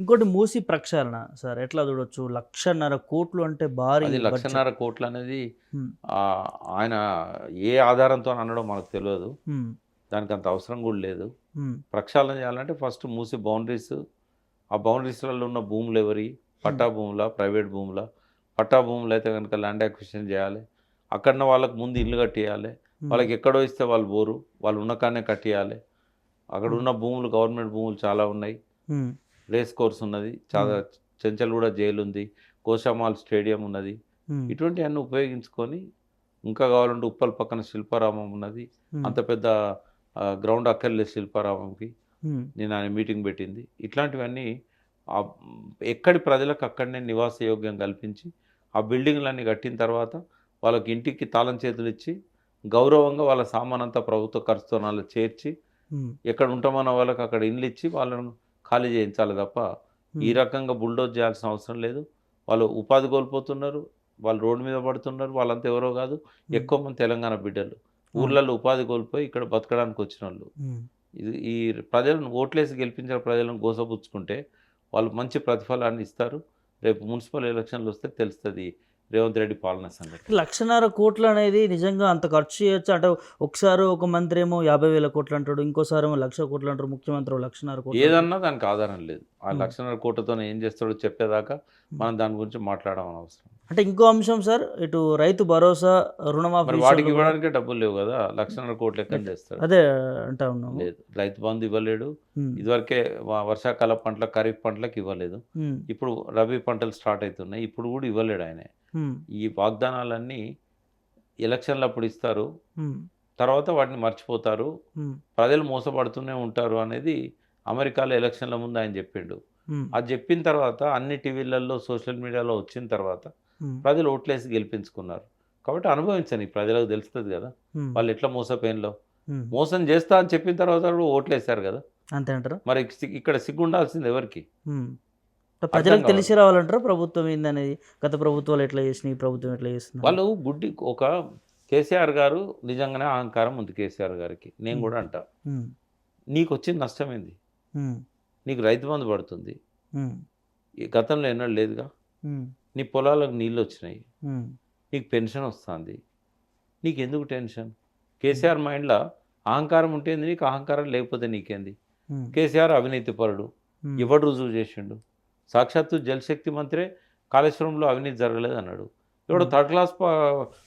ఇంకోటి మూసీ ప్రక్షాళన సార్ ఎట్లా చూడొచ్చు? 1,50,000 కోట్లు అంటే భారీ అది బడ్జెట్. 1,50,000 కోట్లు అనేది హ్మ్. ఆయన ఏ ఆధారంతో అన్నాడో మనకు తెలియదు. హ్మ్. దానికి అంత అవసరం కూడా లేదు. హ్మ్. ప్రక్షాళన చేయాలంటే ఫస్ట్ మూసి బౌండరీస్, ఆ బౌండరీస్‌లలో ఉన్న భూములు ఎవరియి? హ్మ్. పట్టా భూములా? ప్రైవేట్ భూములా? పట్టా భూములు అయితే గనుక ల్యాండ్ అక్విజిషన్ చేయాలి. అక్కడనే వాళ్ళకి ముందు ఇల్లు కట్టియాలి. హ్మ్. వాళ్ళకి ఎక్కడో ఇస్తే వాళ్ళు పోరు. వాళ్ళు ఉన్న కాడనే కట్టియాలి. అక్కడ హ్మ్. ఉన్న భూములు గవర్నమెంట్ భూములు చాలా ఉన్నాయి. హ్మ్. రేస్ కోర్స్ ఉన్నది. చాలా హ్మ్. చెంచల్గూడ జైలు ఉంది. గోషామాల్ స్టేడియం ఉన్నది. హ్మ్. ఇటువంటివన్నీ ఉపయోగించుకొని ఇంకా కావాలంటే ఉప్పల్ పక్కన శిల్పారామం ఉన్నది. హ్మ్. అంత పెద్ద గ్రౌండ్ అక్కర్లేదు శిల్పారామంకి. హ్మ్. నేను ఆయన మీటింగ్ పెట్టింది. ఇట్లాంటివన్నీ ఆహ్, ఎక్కడి ప్రజలకు అక్కడనే నివాస యోగ్యం కల్పించి, ఆ బిల్డింగులన్నీ కట్టిన తర్వాత వాళ్ళకి ఇంటికి తాళం చేతులిచ్చి, గౌరవంగా వాళ్ళ సామానంతా ప్రభుత్వ ఖర్చుతోని అలా చేర్చి, హ్మ్. ఎక్కడ ఉంటామన్న వాళ్ళకి అక్కడ ఇండ్లిచ్చి వాళ్ళను ఖాళీ చేయించాలి తప్ప, ఈ హ్మ్. రకంగా బుల్డోజ్ చేయాల్సిన అవసరం లేదు. వాళ్ళు ఉపాధి కోల్పోతున్నారు. వాళ్ళు రోడ్డు మీద పడుతున్నారు. వాళ్ళంతా ఎవరో కాదు. హ్మ్. ఎక్కువ మంది తెలంగాణ బిడ్డలు. అవును. ఊర్లలో ఉపాధి కోల్పోయి ఇక్కడ బతకడానికొచ్చినోళ్ళు. హ్మ్. ఇది ఈ ప్రజలను ఓట్లేసి గెలిపించిన ప్రజలను గోసపుచ్చుకుంటే, వాళ్ళు మంచి ప్రతిఫలాన్ని ఇస్తారు. రేపు మున్సిపల్ ఎలక్షన్‌లొస్తే తెలుస్తది రేవంత్ రెడ్డి పాలన సంగతి. 1,50,000 కోట్లు అనేది నిజంగా అంత ఖర్చు చేయొచ్చా? అంటే ఒకసారి ఒక మంత్రి ఏమో 50,000 కోట్లు అంటాడు. ఇంకోసారేమో 1,00,000 కోట్లు అంటారు. ముఖ్యమంత్రి ఓ 1,50,000 కోట్లు అంటారు. ఏదన్నా దానికి ఆధారం లేదు. ఆ హ్మ్. 1,50,000 ఏం చేస్తాడో చెప్పేదాకా హ్మ్. మనం దాని గురించి మాట్లాడమనవసరం. అంటే ఇంకో అంశం సార్, ఇటు రైతు భరోసా, రుణమాఫీ మరి వాటికి విషయంలో గూడా ఇవ్వడానికే డబ్బులు లేవు గదా! 1,50,000 ఎక్కడి బట్ నుంచి తెస్తాడు? అదే అంటా ఉన్నాము. లేదు. రైతు బంధు ఇవ్వలేడు. హ్మ్. ఇదివరకే వర్షాకాల పంటల ఖరీఫ్ పంటలకు ఇవ్వలేదు. హ్మ్. ఇప్పుడు రబీ పంటలు స్టార్ట్ అయితున్నాయి. ఇప్పుడు గూడా ఇవ్వలేడు ఆయనే. హ్మ్. ఈ వాగ్దానాలన్నీ ఎలక్షన్‌లప్పుడు ఇస్తారు. హ్మ్. తర్వాత వాటిని మర్చిపోతారు. హ్మ్. ప్రజలు మోసపడుతూనే ఉంటారు అనేది అమెరికాలో ఎలక్షన్‌ల ముందు ఆయన జెప్పిండు. హ్మ్. అది జెప్పిన తర్వాత అన్ని టీవీలలో, సోషల్ మీడియాలో వచ్చిన తర్వాత హ్మ్. ప్రజలు ఓట్లేసి గెలిపించుకున్నారు. కాబట్టి అనుభవించని ప్రజలకు తెలుస్తది గదా! హ్మ్. వాళ్ళు ఎట్లా మోసపోయిన్లో. హ్మ్. మోసం జేస్తా అని చెప్పిన తర్వాత గూడా ఓట్లేసారు గదా! అంతే అంటారా? మరి ఇక్కడ సిగ్గుండాల్సింది ఎవరికి? హ్మ్. అర్థం ప్రజలకు తెలిసి గావాలి. రావాలంటారా ప్రభుత్వం ఏందనేది? గత ప్రభుత్వాలు ఎట్లా చేసినాయి? ఈ ప్రభుత్వం ఎట్లా చేస్తుందని? వాళ్ళు ఒక కేసీఆర్ గారు నిజంగానే అహంకారం ఉంది కేసీఆర్ గారికి. నేను హ్మ్. గూడా అంటా. హ్మ్. నీకొచ్చిన నష్టమేంది? హ్మ్. నీకు రైతు బంధు పడుతుంది. హ్మ్. ఈ గతంలో ఎన్నడూ లేదుగా. హ్మ్. నీ పొలాలకు నీళ్లొచ్చినాయి. హ్మ్. నీకు పెన్షన్ వస్తాంది. నీకెందుకు టెన్షన్? హ్మ్. కేసీఆర్ మైండ్‌ల అహంకారం ఉంటేంది నీకు, అహంకారం లేకపోతే నీకేంది? హ్మ్. కేసీఆర్ అవినీతిపరుడు. హ్మ్. ఎవడు రుజువు చేసిండు? సాక్షాత్తు జలశక్తి మంత్రే కాళేశ్వరంలో అవినీతి జరగలేదన్నాడు. ఎవడో హ్మ్. థర్డ్ క్లాస్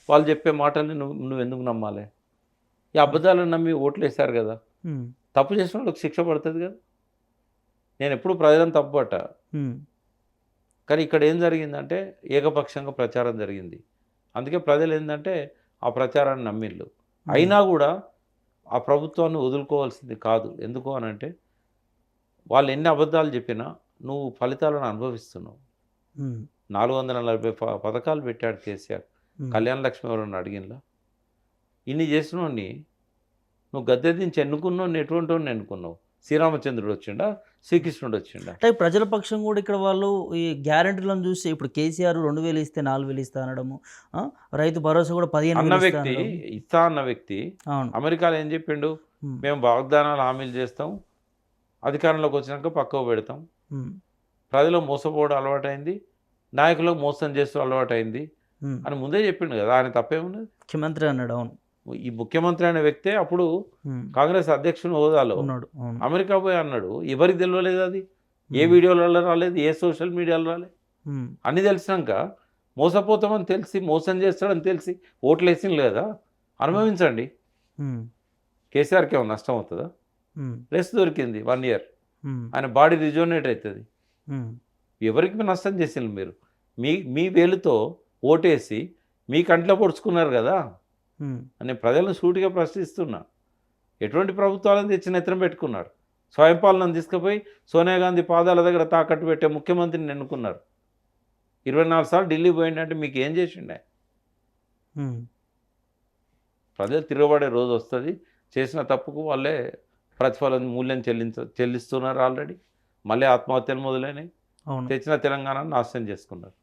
వాళ్ళు చెప్పే మాటల్ని నువ్వెందుకు నమ్మాలే? ఈ హ్మ్. అబద్ధాలను నమ్మి ఓట్లేసారు గదా! హ్మ్. తప్పు చేసినోళ్ళకి శిక్ష పడతది గదా! నేనెప్పుడు ప్రజలను తప్పుపట్టా. హ్మ్. కానీ ఇక్కడ ఏం జరిగిందంటే ఏకపక్షంగా ప్రచారం జరిగింది. అందుకే ప్రజలేందంటే ఆ ప్రచారాన్ని నమ్మిండ్లు. హ్మ్. అయినా గూడా ఆ ప్రభుత్వాన్ని వదులుకోవాల్సింది కాదు. ఎందుకు అనంటే వాళ్ళు ఎన్ని అబద్ధాలు చెప్పినా నువ్వు ఫలితాలను అనుభవిస్తున్నావు. హ్మ్. 440 పథకాలు పెట్టాడు కేసీఆర్. హ్మ్. కళ్యాణ లక్ష్మి ఎవరన్నా అడిగిండ్లా? ఇన్ని చేసినోడిని నువ్వు గద్దె దించి ఎన్నుకున్నోడిని ఎటువంటోడిని ఎన్నుకున్నావు? శ్రీరామచంద్రుడు వచ్చిండా? శ్రీకృష్ణుడు వచ్చిండా? అంటే ప్రజల పక్షం గూడా ఇక్కడ వాళ్ళు ఈ గ్యారంటీలను చూసి ఇప్పుడు కేసీఆర్ 2,000 ఇస్తే 4,000 ఇస్తా అనడము. ఆ! రైతు భరోసా గూడా అన్న 15,000 ఇస్తా వ్యక్తి, అనడం. ఇస్తా అన్న వ్యక్తి అవును. అమెరికాలో ఏం చెప్పిండు? హ్మ్. మేము వాగ్దానాలు, హామీలు చేస్తాం. అధికారంలోకి వచ్చినాక పక్కకు పెడతాం. హ్మ్. ప్రజలు మోసపోవడం అలవాటైంది. నాయకులకు మోసం చేసుడు అలవాటైంది హ్మ్. అని ముందే చెప్పిండు కదా! ఆయన తప్పేమున్నది? ముఖ్యమంత్రి అన్నాడు. అవును. ఈ ముఖ్యమంత్రి అనే వ్యక్తే అప్పుడు హ్మ్. కాంగ్రెస్ అధ్యక్షుని హోదాలో ఉన్నాడు. అవును. అమెరికా పోయి అన్నాడు. ఎవరికి తెలవలేదు అది? ఏ హ్మ్. వీడియోలలో రాలేదు. ఏ సోషల్ మీడియాలో రాలేదు. హ్మ్. అన్నీ తెలిసినాక మోసపోతామని తెలిసి, మోసం చేస్తాడని తెలిసి ఓట్లేసిండ్రు కదా! హ్మ్. అనుభవించండి. హ్మ్. కేసీఆర్‌కి ఏమన్నా నష్టం అవుతదా? హ్మ్. రెస్ట్ దొరికింది 1 ఇయర్. హ్మ్. ఆయన బాడీ రిజువనేట్ అయితది. హ్మ్. ఎవరికి నష్టం చేసిండ్రు మీరు? మీ మీ వేలుతో ఓటేసి మీ కంట్లో పొడుచుకున్నారు గదా! హ్మ్. నేను ప్రజలను సూటిగా ప్రశ్నిస్తున్నా. ఎటువంటి ప్రభుత్వాలను తెచ్చి నెత్తిన పెట్టుకున్నారు? స్వయం పాలనను తీసుకుపోయి సోనియా గాంధీ పాదాల దగ్గర తాకట్టు పెట్టే ముఖ్యమంత్రిని ఎన్నుకున్నారు. 24 సార్లు ఢిల్లీ పోయిండంటే మీకేం చేసిండాయన? హ్మ్. ప్రజలు తిరగబడే రోజొస్తది. చేసిన తప్పుకు వాళ్ళే ప్రతిఫలం మూల్యం చెల్లిస్తున్నారు ఆల్రెడీ. మళ్ళీ ఆత్మహత్యలు మొదలైనయి. అవును. తెచ్చిన తెలంగాణను నాశనం చేసుకున్నారు.